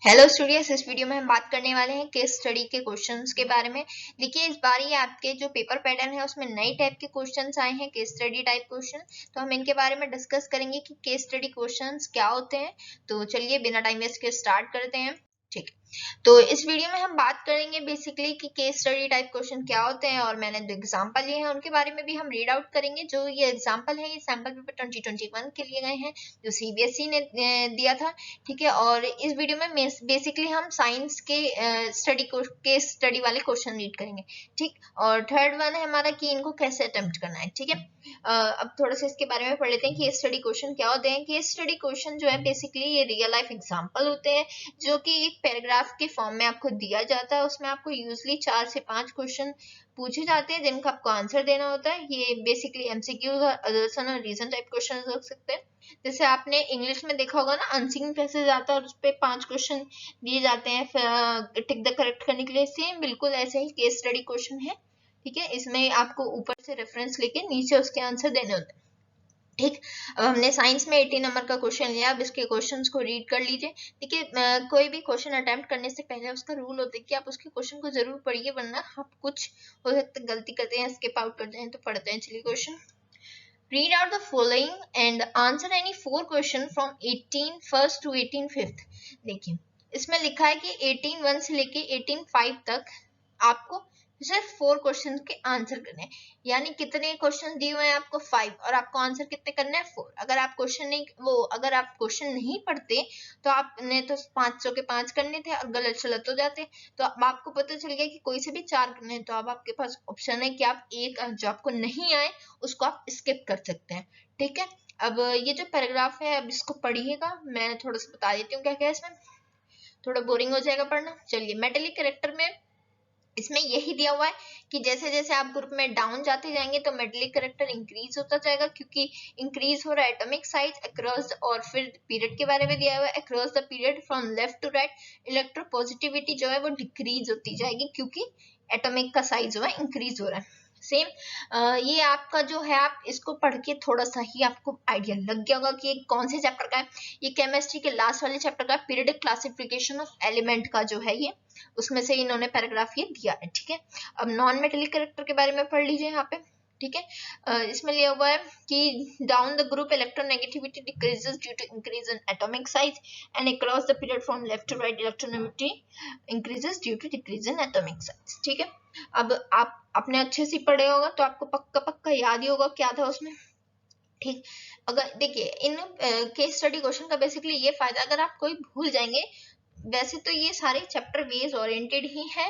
Hello studios, इस video में हम बात करने वाले हैं केस स्टडी के क्वेश्चंस के बारे में। देखिए, इस बार ये आपके जो पेपर पैटर्न है उसमें नई टाइप के क्वेश्चंस आए हैं, केस स्टडी टाइप क्वेश्चन। तो हम इनके बारे में डिस्कस करेंगे कि केस स्टडी क्वेश्चंस क्या होते हैं। तो चलिए बिना टाइम वेस्ट के स्टार्ट करते हैं। ठीक, तो इस वीडियो में हम बात करेंगे बेसिकली कि केस स्टडी टाइप क्वेश्चन क्या होते हैं, और मैंने जो एग्जांपल लिए हैं उनके बारे में भी हम रीड आउट करेंगे। जो ये एग्जांपल है ये सैंपल पेपर 2021 के लिए गए हैं, जो सीबीएसई ने दिया था। ठीक है, और इस वीडियो में बेसिकली हम साइंस के केस स्टडी वाले क्वेश्चन रीड करेंगे। ठीक, और थर्ड वन है हमारा कि इनको कैसे अटेम्प्ट करना है। ठीक है, अब थोड़ा सा इसके बारे में पढ़ लेते हैं कि केस स्टडी क्वेश्चन क्या होते हैं। केस स्टडी क्वेश्चन जो है बेसिकली ये रियल लाइफ एग्जांपल होते हैं, जो कि एक पैराग्राफ के फॉर्म में आपको दिया जाता है। उसमें आपको यूजली 4 से 5 क्वेश्चन पूछे जाते हैं जिनका आपको आंसर देना होता है। ये बेसिकली एमसीक्यू और असर्शन और रीजन टाइप क्वेश्चन हो सकते हैं। जैसे आपने इंग्लिश में देखा होगा ना, अनसीन पैसेज आता है और उस पे 5 क्वेश्चन दिए जाते हैं टिक द करेक्ट करने के लिए। सेम बिल्कुल ऐसे ही केस स्टडी क्वेश्चन है। ठीक है, इसमें आपको ऊपर से रेफरेंस लेके नीचे उसके आंसर देने होते हैं। ठीक, अब हमने साइंस में 80 नंबर का क्वेश्चन लिया। अब इसके क्वेश्चंस को रीड कर लीजिए। देखिए, कोई भी क्वेश्चन अटेम्प्ट करने से पहले उसका रूल होता है कि आप उसके क्वेश्चन को जरूर पढ़िए, वरना आप कुछ हो सकता है गलती करते हैं, स्किप आउट करते हैं। तो पढ़ते हैं, चलिए question. Read out the following and answer any 4 question from 18 first to 18 fifth। देखिए, इसमें लिखा है कि 18 1 से लेके 18 5 तक आपको सिर्फ 4 क्वेश्चन के आंसर करने हैं। यानी कितने क्वेश्चन दिए हुए हैं आपको? 5, और आपको आंसर कितने करने हैं? 4। अगर आप क्वेश्चन नहीं पढ़ते तो आपने तो 500 के 5 करने थे और गलत सलत हो जाते। तो अब आपको पता चल गया कि कोई से भी 4 करने हैं, तो अब आपके पास ऑप्शन है कि आप एक जो आपको नहीं आए उसको आप स्किप कर सकते हैं। ठीक है, अब ये जो पैराग्राफ है अब इसको पढ़िएगा। मैं थोड़ा सा बता देती हूँ क्या क्या है इसमें, थोड़ा बोरिंग हो जाएगा पढ़ना। चलिए, मेटेलिक कैरेक्टर में इसमें यही दिया हुआ है कि जैसे जैसे आप ग्रुप में डाउन जाते जाएंगे तो मेटेलिक कैरेक्टर इंक्रीज होता जाएगा, क्योंकि इंक्रीज हो रहा है एटॉमिक साइज अक्रॉस। और फिर पीरियड के बारे में दिया हुआ है, across the period from left to right electropositivity जो है वो डिक्रीज होती जाएगी, क्योंकि एटॉमिक का साइज जो है इंक्रीज हो रहा है। सेम ये आपका जो है, आप इसको पढ़ के थोड़ा सा ही आपको आइडिया लग गया होगा कि ये कौन से चैप्टर का है। ये केमिस्ट्री के लास्ट वाले चैप्टर का पीरियडिक क्लासिफिकेशन ऑफ एलिमेंट का जो है ये, उसमें से इन्होंने पैराग्राफ ये दिया है। ठीक है, अब नॉन मेटेलिक कैरेक्टर के बारे में पढ़ लीजिए यहाँ पे। ठीक है, इसमें लिया हुआ है कि down the group electronegativity decreases due to increase in atomic size and across the period from left to right electronegativity increases due to decrease in atomic size. ठीक है, अब आप अपने अच्छे से पढ़े होगा तो आपको पक्का पक्का याद ही होगा क्या था उसमें। ठीक, अगर देखिए इन केस स्टडी क्वेश्चन का बेसिकली ये फायदा, अगर आप कोई भूल जाएंगे, वैसे तो ये सारे चैप्टर बेस ओरिएंटेड ही है,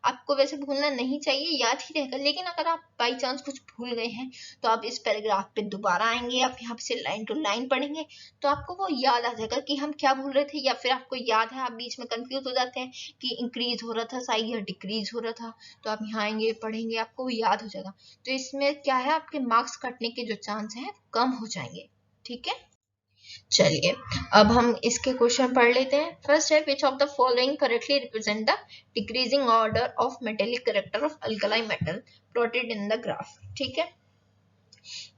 आपको वैसे भूलना नहीं चाहिए, याद ही रहेगा। लेकिन अगर आप बाई चांस कुछ भूल गए हैं तो आप इस पैराग्राफ पे दोबारा आएंगे, आप यहाँ से लाइन टू लाइन पढ़ेंगे तो आपको वो याद आ जाएगा कि हम क्या भूल रहे थे। या फिर आपको याद है, आप बीच में कंफ्यूज हो जाते हैं कि इंक्रीज हो रहा था साइज या डिक्रीज हो रहा था, तो आप यहाँ आएंगे पढ़ेंगे, आपको वो याद हो जाएगा। तो इसमें क्या है, आपके मार्क्स कटने के जो चांस है कम हो जाएंगे। ठीक है, चलिए अब हम इसके क्वेश्चन पढ़ लेते हैं। फर्स्ट है, which of the following correctly represent the decreasing order of metallic character of alkali metal plotted in the graph. ठीक है,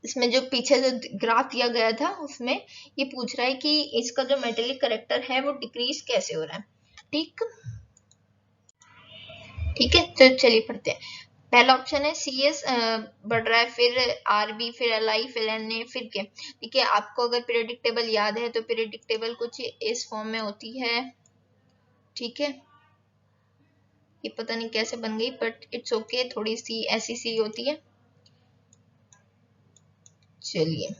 इसमें जो पीछे जो ग्राफ दिया गया था उसमें ये पूछ रहा है कि इसका जो मेटेलिक कैरेक्टर है वो डिक्रीज कैसे हो रहा है। ठीक, ठीक है, तो चलिए पढ़ते हैं। पहला ऑप्शन है सी एस बढ़ रहा है, फिर आर बी, फिर एल आई, फिर एन ए, फिर के। ठीक है, आपको अगर पीरियडिक टेबल याद है तो पीरियडिक टेबल कुछ इस फॉर्म में होती है। ठीक है, ये पता नहीं कैसे बन गई, बट इट्स ओके, थोड़ी सी ऐसी सी होती है। चलिए,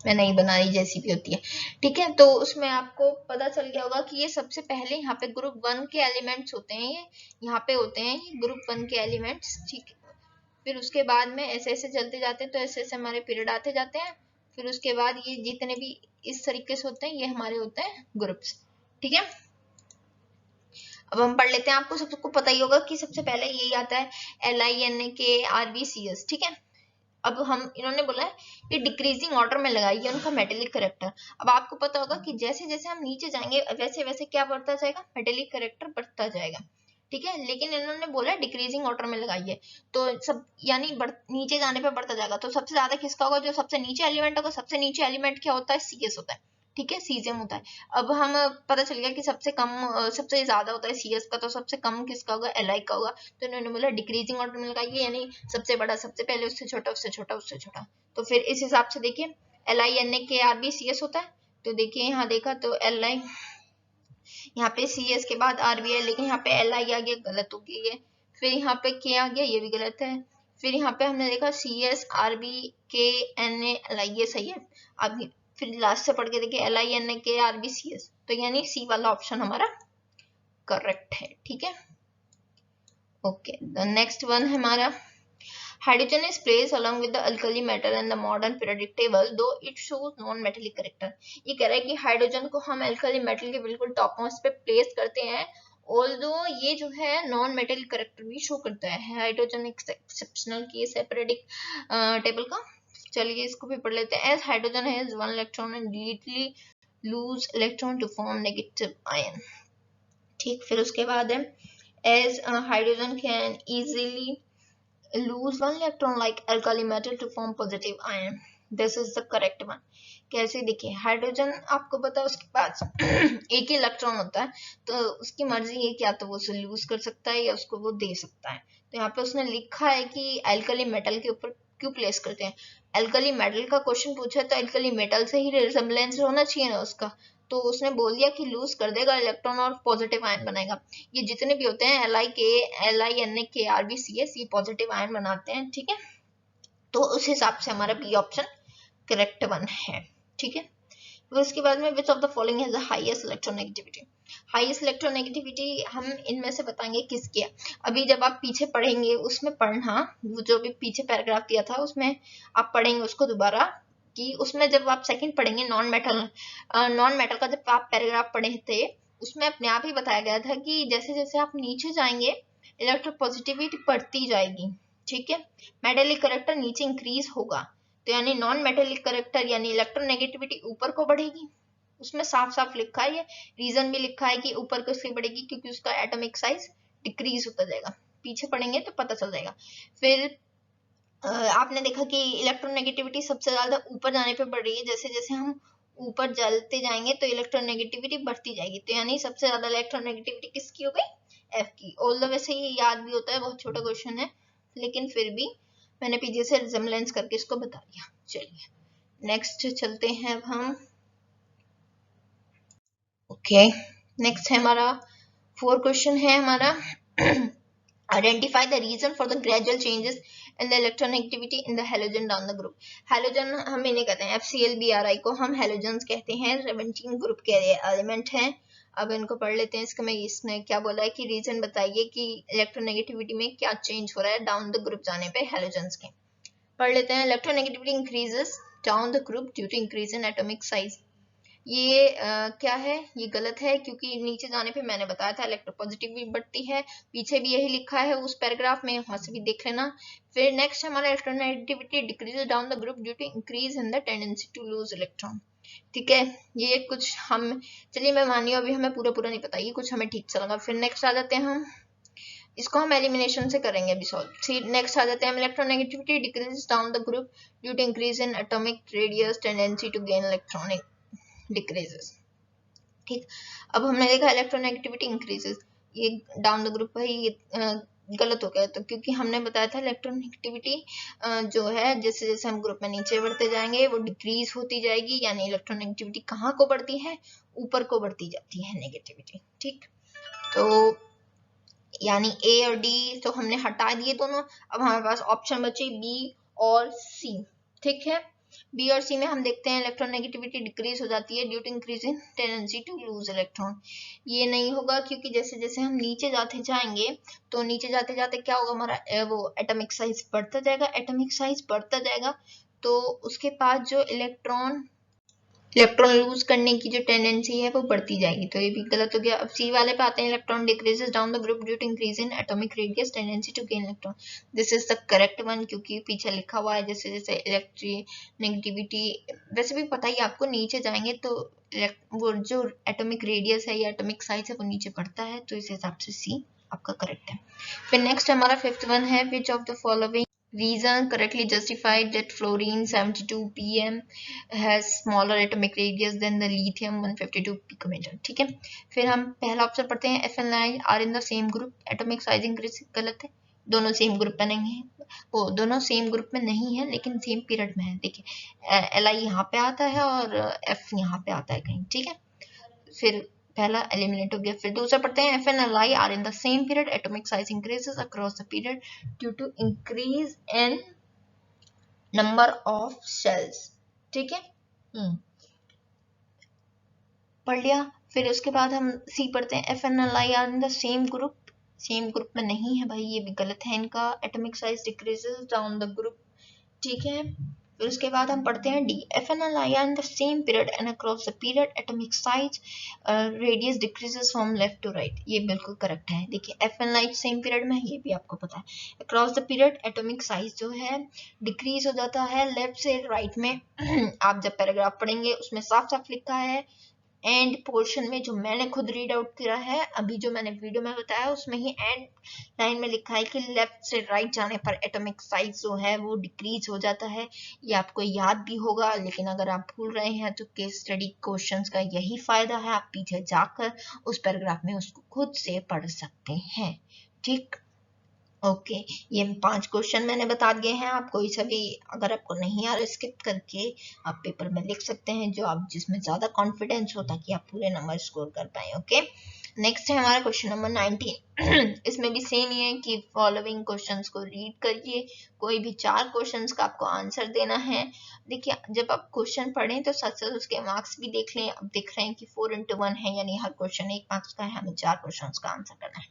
मैं नहीं बना रही, जैसी भी होती है। ठीक है, तो उसमें आपको पता चल गया होगा कि ये सबसे पहले यहाँ पे ग्रुप 1 के एलिमेंट्स होते हैं, ये यहाँ पे होते हैं ये ग्रुप 1 के एलिमेंट्स। ठीक है, फिर उसके बाद में ऐसे ऐसे चलते जाते हैं, तो ऐसे ऐसे हमारे पीरियड आते जाते हैं। फिर उसके बाद ये जितने भी इस तरीके से होते हैं ये हमारे होते हैं ग्रुप्स। ठीक है, अब हम पढ़ लेते हैं। आपको सबको पता ही होगा कि सबसे पहले यही आता है, LINAK ठीक है, अब हम इन्होंने बोला है कि डिक्रीजिंग ऑर्डर में लगाइए उनका मेटेलिक कैरेक्टर। अब आपको पता होगा कि जैसे जैसे हम नीचे जाएंगे वैसे वैसे क्या बढ़ता जाएगा, मेटेलिक कैरेक्टर बढ़ता जाएगा। ठीक है, लेकिन इन्होंने बोला डिक्रीजिंग ऑर्डर में लगाइए, तो सब यानी नीचे जाने पे बढ़ता जाएगा। तो सबसे ज्यादा किसका होगा, जो सबसे नीचे एलिमेंट होगा। सबसे नीचे एलिमेंट क्या होता है, CS होता है। ठीक है, सीजियम होता है। अब हम पता चल गया कि सबसे कम सबसे ज्यादा होता है सीएस का, तो सबसे कम किसका होगा, एलआई का होगा। तो इन्होंने बोला डिक्रीजिंग ऑर्डर में लगाइए, यानी सबसे बड़ा सबसे पहले, उससे छोटा उससे छोटा उससे छोटा। तो फिर इस हिसाब से देखिए एल आई एन ए के आर बी सी एस होता है। तो देखिए यहाँ देखा तो एल आई, यहाँ पे सी एस के बाद आर बी है, लेकिन यहाँ पे एल आई आ गया, गलत हो गई है। फिर यहाँ पे के आ गया, ये भी गलत है। फिर यहाँ पे हमने देखा सी एस आर बी के एन ए एल आई, ये सही है। अब फिर लास्ट से पढ़ के देखिए एल आई एन ए के आर बी सी एस, तो यानी सी वाला ऑप्शन हमारा करेक्ट है। ठीक है, ओके। द नेक्स्ट वन है हमारा hydrogen is placed along with the alkali metal in the modern periodic table though it shows non-metallic character। ये कह रहा है कि हाइड्रोजन को हम अल्कली मेटल के बिल्कुल टॉप मोस्ट पे प्लेस करते हैं, ऑल्दो ये जो है नॉन मेटेलिक कैरेक्टर भी शो करता है। हाइड्रोजन एक एक्सेप्शनल केस है पीरियोडिक टेबल का। चलिए इसको भी पढ़ लेते हैं। As hydrogen has one electron and immediately lose electron to form negative ion। ठीक, फिर उसके बाद है as hydrogen can easily lose one electron like alkali metal to form positive ion। this is the correct one। कैसे, देखिए hydrogen आपको पता है उसके पास एक ही इलेक्ट्रॉन होता है, तो उसकी मर्जी है कि या तो वो उसे लूज कर सकता है या उसको वो दे सकता है। तो यहाँ पे उसने लिखा है कि अल्कली मेटल के ऊपर क्यों प्लेस करते हैं। अल्कली मेटल का क्वेश्चन पूछा तो अल्कली मेटल से ही रिजेम्बलेंस होना चाहिए ना उसका, तो उसने बोल दिया कि लूज कर देगा इलेक्ट्रॉन और पॉजिटिव आयन बनाएगा। ये जितने भी होते हैं एल आई एन ए के आर बी सी एस, ये पॉजिटिव आयन बनाते हैं। ठीक है, तो उस हिसाब से हमारा बी ऑप्शन करेक्ट वन है। ठीक है, फिर उसके बाद में which of the following has the highest electronegativity. Highest electronegativity हम इनमें से बताएंगे किसकी है। अभी जब आप पीछे पढ़ेंगे उसमें पढ़ना, वो जो भी पीछे पैराग्राफ दिया था उसमें आप पढ़ेंगे उसको दोबारा, कि उसमें जब आप सेकंड पढ़ेंगे नॉन मेटल का जब आप पैराग्राफ पढ़े थे उसमें अपने आप ही बताया गया था कि जैसे जैसे आप नीचे जाएंगे इलेक्ट्रोपॉजिटिविटी बढ़ती जाएगी। ठीक है, मेटेलिक कैरेक्टर नीचे इंक्रीज होगा, तो यानी नॉन मेटेलिक कैरेक्टर यानी इलेक्ट्रोनेगेटिविटी ऊपर को बढ़ेगी। उसमें साफ साफ लिखा है, ये रीजन भी लिखा है कि ऊपर को इसलिए बढ़ेगी क्योंकि उसका एटॉमिक साइज डिक्रीज होता जाएगा। पीछे पढ़ेंगे तो पता चल जाएगा। फिर आपने देखा कि इलेक्ट्रोनेगेटिविटी सबसे ज्यादा ऊपर जाने पे बढ़ रही है, जैसे जैसे हम ऊपर जलते जाएंगे तो इलेक्ट्रोनेगेटिविटी बढ़ती जाएगी। तो यानी सबसे ज्यादा इलेक्ट्रोनेगेटिविटी किसकी हो गई, एफ की। ऑल द वैसे ये याद भी होता है, बहुत छोटा क्वेश्चन है, लेकिन फिर भी मैंने पीछे से रिजेम्बलेंस करके इसको बता दिया। चलिए नेक्स्ट चलते हैं अब हम। ओके, नेक्स्ट है हमारा 4 क्वेश्चन है हमारा identify the reason for the gradual changes in the electronegativity in the halogen down the group. Halogen हम इन्हें कहते हैं FCl-Bri को हम हैलोजन्स कहते हैं, 17 ग्रुप के एलिमेंट हैं। अब इनको पढ़ लेते हैं। इसके में इसने क्या बोला है कि रीजन बताइए कि इलेक्ट्रोनेगेटिविटी में क्या चेंज हो रहा है डाउन द ग्रुप जाने पे हैलोजन्स के। पढ़ लेते हैं। Electronegativity increases down the group due to increase in atomic size. ये क्या है, ये गलत है क्योंकि नीचे जाने पे मैंने बताया था इलेक्ट्रोपॉजिटिव भी बढ़ती है, पीछे भी यही लिखा है उस पैराग्राफ में, वहां से भी देख लेना। फिर नेक्स्ट हमारा electronegativity decreases down the group due to increase in the tendency to lose electron. ठीक है, ये कुछ हम, चलिए मैं मानिए अभी हमें पूरा पूरा नहीं पता, ये कुछ हमें ठीक से लगा। फिर नेक्स्ट आ जाते हैं हम, इसको हम एलिमिनेशन से करेंगे अभी सॉल्व। नेक्स्ट आ जाते हैं हम, electronegativity decreases down the group due to increase in atomic radius tendency to gain electronic decreases. ठीक, अब हमने देखा इलेक्ट्रोनेगेटिविटी इंक्रीजेस, ये डाउन द ग्रुप है, ये गलत हो गया। तो क्योंकि हमने बताया था इलेक्ट्रोनेगेटिविटी जो है जैसे जैसे हम ग्रुप में नीचे बढ़ते जाएंगे वो डिक्रीज होती जाएगी, यानी इलेक्ट्रोनेगेटिविटी कहाँ को बढ़ती है, ऊपर को बढ़ती जाती है नेगेटिविटी। ठीक, तो यानी ए और डी तो हमने हटा दिए दोनों, अब हमारे पास ऑप्शन बचे बी और सी। ठीक है, बी और सी में हम देखते हैं इलेक्ट्रोनेगेटिविटी डिक्रीज हो जाती है due to increase in tendency to lose electron. ये नहीं होगा क्योंकि जैसे जैसे हम नीचे जाते जाएंगे तो नीचे जाते जाते क्या होगा, हमारा वो एटॉमिक साइज बढ़ता जाएगा। एटॉमिक साइज बढ़ता जाएगा तो उसके पास जो इलेक्ट्रॉन लूज करने की जो टेंडेंसी है वो बढ़ती जाएगी, तो ये भी गलत हो गया। अब सी वाले पे आते हैं, electron decreases down the group due to increase in atomic radius tendency to gain electron. This is the correct one क्योंकि पीछे लिखा हुआ है जैसे जैसे इलेक्ट्रोनेगेटिविटी, वैसे भी पता ही आपको, नीचे जाएंगे तो वो जो एटॉमिक रेडियस है या एटॉमिक साइज है वो नीचे बढ़ता है, तो इस हिसाब से सी आपका करेक्ट है। फिर नेक्स्ट हमारा 5th वन है, which of the following Reason correctly justified that fluorine 72 pm has smaller atomic radius than the lithium 152 picometer. ठीक है, फिर हम पहला ऑप्शन पढ़ते हैं, F and I are in the same group, atomic size increase, गलत है, दोनों सेम ग्रुप में नहीं है, वो दोनों सेम ग्रुप में नहीं है लेकिन सेम पीरियड में है। देखिए एल आई यहाँ पे आता है और एफ यहाँ पे आता है कहीं, ठीक है, फिर पहला एलिमिनेट हो गया। फिर दूसरा पढ़ते हैं, F and L I are in the same period, atomic size increases across the period due to increase in number of shells. ठीक है, पढ़ लिया। फिर उसके बाद हम सी पढ़ते हैं, F and L I are in the same group, same group में नहीं है भाई, ये भी गलत है इनका, atomic size decreases down the group. ठीक है, फिर उसके बाद हम पढ़ते हैं D, F and L I are in the same period and across the period atomic size radius decreases from left to right, ये बिल्कुल करेक्ट है। देखिए F and I same period में है, ये भी आपको पता है। Across the period atomic size जो है डिक्रीज हो जाता है लेफ्ट से राइट में। आप जब पैराग्राफ पढ़ेंगे उसमें साफ साफ लिखा है, एंड पोर्शन में जो मैंने खुद रीड आउट किया है, अभी जो मैंने वीडियो में बताया उसमें ही एंड लाइन में लिखा है कि लेफ्ट से राइट जाने पर एटॉमिक साइज जो है वो डिक्रीज हो जाता है। ये आपको याद भी होगा, लेकिन अगर आप भूल रहे हैं तो केस स्टडी क्वेश्चंस का यही फायदा है, आप पीछे जाकर उस पैराग्राफ में उसको खुद से पढ़ सकते हैं। ठीक, ओके, ये 5 क्वेश्चन मैंने बता दिए हैं आपको, ये सभी अगर आपको नहीं आ रहा स्किप करके आप पेपर में लिख सकते हैं, जो आप जिसमें ज्यादा कॉन्फिडेंस हो ताकि आप पूरे नंबर स्कोर कर पाए। ओके, नेक्स्ट है हमारा क्वेश्चन नंबर 19। इसमें भी सेम ही है कि फॉलोइंग क्वेश्चंस को रीड करिए, कोई भी 4 क्वेश्चंस का आपको आंसर देना है। देखिए जब आप क्वेश्चन पढ़ें तो साथ साथ उसके मार्क्स भी देख लें। अब देख रहे हैं कि 4 into 1 है, यानी हर क्वेश्चन 1 मार्क्स का है, हमें 4 क्वेश्चन का आंसर करना है।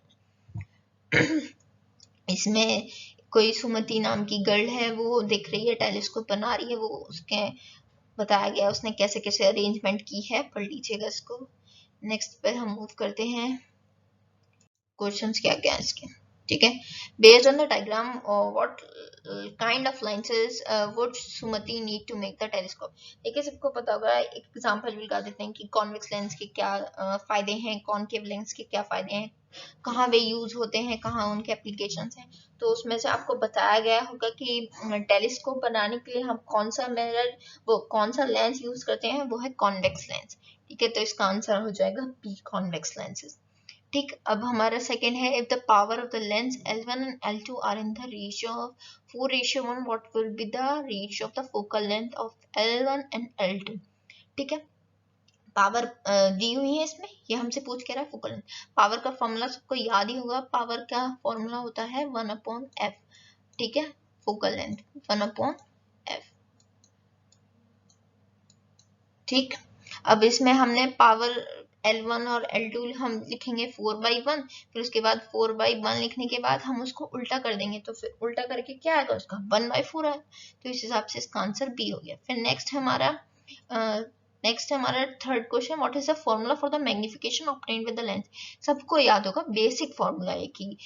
इसमें कोई सुमति नाम की गर्ल है, वो देख रही है टेलीस्कोप बना रही है, वो उसके बताया गया उसने कैसे कैसे अरेंजमेंट की है, पढ़ लीजिएगा इसको। नेक्स्ट पे हम मूव करते हैं, क्वेश्चंस क्या क्या है इसके। ठीक है, based on the diagram what kind of lenses would Sumati need to make the telescope. देखिए सबको पता होगा, एक एग्जांपल भी लगा देते हैं कि कॉन्वेक्स लेंस के क्या फायदे हैं, कॉनकेव लेंस के क्या फायदे हैं, कहाँ वे यूज होते हैं, कहाँ उनके एप्लीकेशंस हैं। तो उसमें से आपको बताया गया होगा कि टेलीस्कोप बनाने के लिए हम कौन सा मिरर, वो कौन सा लेंस यूज करते हैं, वो है कॉन्वेक्स लेंस। ठीक है, तो इसका आंसर हो जाएगा बी, कॉन्वेक्स लेंसेज। ठीक, अब हमारा सेकंड है, if the power of the lens L1 and L2 are in the ratio of 4:1, what will be the ratio of the focal length of L1 and L2। ठीक है, power दी हुई है इसमें, ये हमसे पूछ के रहा है फोकल लेंथ। पावर का फॉर्मूला सबको याद ही होगा, पावर का फॉर्मूला होता है 1/f। ठीक है, फोकल लेंथ 1/f। ठीक, अब इसमें हमने पावर L1 और L2 हम लिखेंगे 4/1, फिर उसके बाद 4/1 लिखने के बाद हम उसको उल्टा कर देंगे, तो फिर उल्टा करके क्या आएगा उसका 1/4 आएगा, तो इस हिसाब से इसका आंसर बी हो गया। फिर नेक्स्ट हमारा third question, what is the formula for the magnification obtained with the lens. सबको याद होगा, बेसिक फॉर्मूला है कि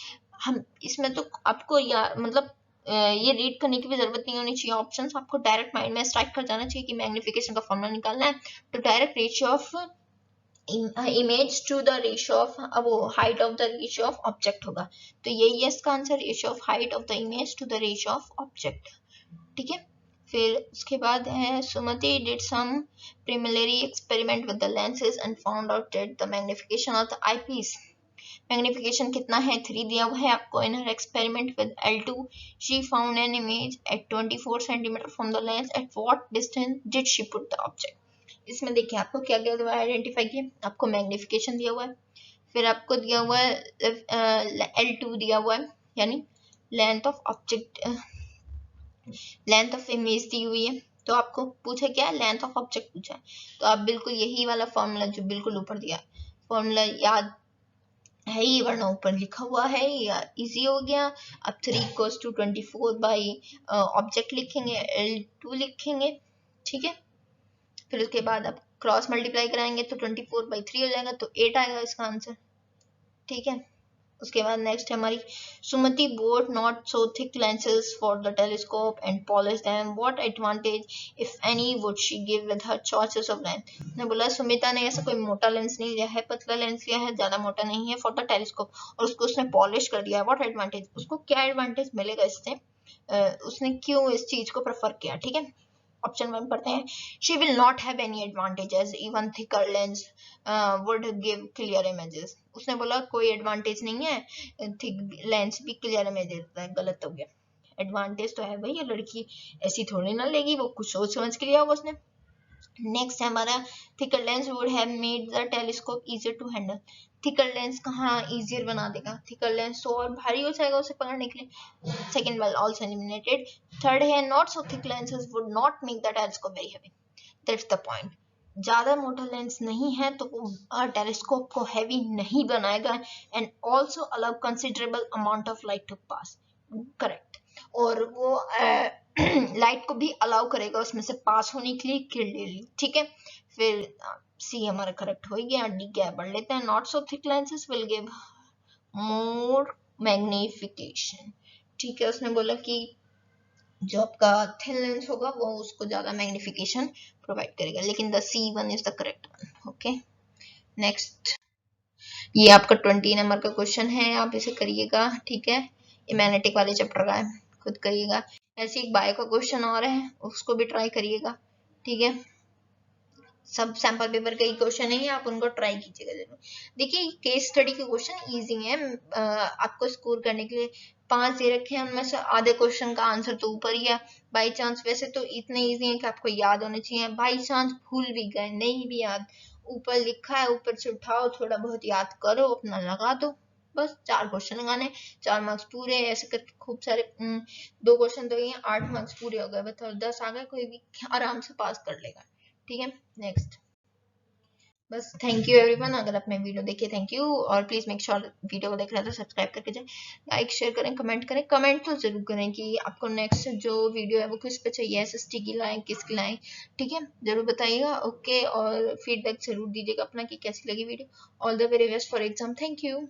हम इसमें तो आपको मतलब ये रीड करने की भी जरूरत नहीं होनी चाहिए, ऑप्शंस आपको डायरेक्ट माइंड में स्ट्राइक कर जाना चाहिए कि मैग्निफिकेशन का फॉर्मूला निकालना है, तो direct ratio of image to the ratio of वो height of the ratio of object होगा, तो यही है इसका answer, ratio of height of the image to the ratio of object. ठीक है, फिर उसके बाद है, Sumati did some preliminary experiment with the lenses and found out that the magnification of the eyepiece, magnification कितना है 3 दिया हुआ है आपको। In her experiment with L2 she found an image at 24 centimetre from the lens, at what distance did she put the object. इसमें देखिए आपको क्या क्या हुआ है, आइडेंटिफाई किया, आपको मैग्निफिकेशन दिया हुआ है, फिर आपको दिया हुआ है L2 दिया हुआ है, यानी length of object, length of image दी हुई है, तो आपको पूछा क्या है, लेंथ ऑफ ऑब्जेक्ट पूछा है, तो आप बिल्कुल यही वाला फॉर्मूला जो बिल्कुल ऊपर दिया फॉर्मूला याद है ही, वरना ऊपर लिखा हुआ है, या इजी हो गया। अब 3 इक्वल्स टू 24 बाई ऑब्जेक्ट लिखेंगे, L2 लिखेंगे। ठीक है, फिर उसके बाद आप क्रॉस मल्टीप्लाई कराएंगे तो 24/3 हो जाएगा, तो 8 आएगा इसका आंसर। ठीक है, उसके बाद नेक्स्ट है हमारी, Sumati bought not so thick lenses for the telescope and polish them, what advantage if any would she give with her choices of length. ने बोला सुमिता ने ऐसा कोई मोटा लेंस नहीं लिया है, पतला लेंस लिया है, ज्यादा मोटा नहीं है, फॉर द टेलीस्कोप, और उसको उसने पॉलिश कर दिया है, व्हाट एडवांटेज, उसको क्या एडवांटेज मिलेगा इससे, उसने क्यों इस चीज को प्रेफर किया, ठीक है। ऑप्शन 1 पढ़ते हैं। She will not have any advantages even thicker lens would give clear images. उसने बोला कोई एडवांटेज नहीं है, थिक लेंस भी क्लियर इमेज देता है, गलत हो गया। एडवांटेज तो है भाई, ये लड़की ऐसी थोड़ी ना लेगी, वो कुछ सोच समझ के लिया होगा उसने। नेक्स्ट है हमारा thicker lens would have made the telescope easier to handle. Thicker lens कहाँ इजियर बना देगा, थिकर लेंस तो और भारी हो जाएगा उसे पकड़ने के लिए। सेकंड वाला आल्सो एलिमिनेटेड। थर्ड है not so thick lenses would not make the telescope very heavy. That's the point. ज्यादा मोटा लेंस नहीं है तो वो टेलीस्कोप को हैवी नहीं बनाएगा and also allow considerable amount of light to pass. Correct. और वो लाइट को भी अलाउ करेगा उसमें से पास होने के लिए क्लियरली, ठीक है। फिर सी हमारा करेक्ट हो गया। डी क्या पढ़ लेते हैं। Not so thick lenses will give more magnification, ठीक है। उसने बोला कि जो आपका थिन लेंस होगा वो उसको ज्यादा मैग्निफिकेशन प्रोवाइड करेगा, लेकिन the C1 is the correct one. Okay next, ये आपका 20 नंबर का क्वेश्चन है, आप इसे करिएगा, ठीक है। ये मैग्नेटिक वाले चैप्टर का है, खुद करिएगा। ऐसे एक बायो का क्वेश्चन और है, उसको भी ट्राई करिएगा, ठीक है। सब सैंपल पेपर का ही क्वेश्चन है, आप उनको ट्राई कीजिएगा जरूर। देखिए केस स्टडी के क्वेश्चन इजी हैं, आपको स्कोर करने के लिए 5 दे रखे हैं, उनमें से आधे क्वेश्चन का आंसर तो ऊपर ही है। बाई चांस वैसे तो इतने इजी हैं कि आपको याद होने चाहिए, बाई चांस भूल भी गए, नहीं भी याद, ऊपर लिखा है ऊपर से उठाओ, थोड़ा बहुत याद करो, अपना लगा दो, बस 4 क्वेश्चन लगाने, 4 मार्क्स पूरे। ऐसे करके खूब सारे 2 क्वेश्चन तो ये 8 मार्क्स पूरे हो गए, बताओ 10 आ गए, कोई भी आराम से पास कर लेगा, ठीक है। नेक्स्ट, बस थैंक यू एवरीवन। अगर आपने वीडियो देखी थैंक यू, और प्लीज मेक श्योर वीडियो को देख रहे हैं तो सब्सक्राइब करके जाए, लाइक शेयर करें, कमेंट करें। कमेंट तो जरूर करें कि आपको नेक्स्ट जो वीडियो है वो किस पे चाहिए, एसएसटी की लाएं किसकी लाएं, ठीक है, जरूर बताइएगा। ओके, और फीडबैक जरूर दीजिएगा अपना कि कैसी लगी video. All the very best for exam, thank you.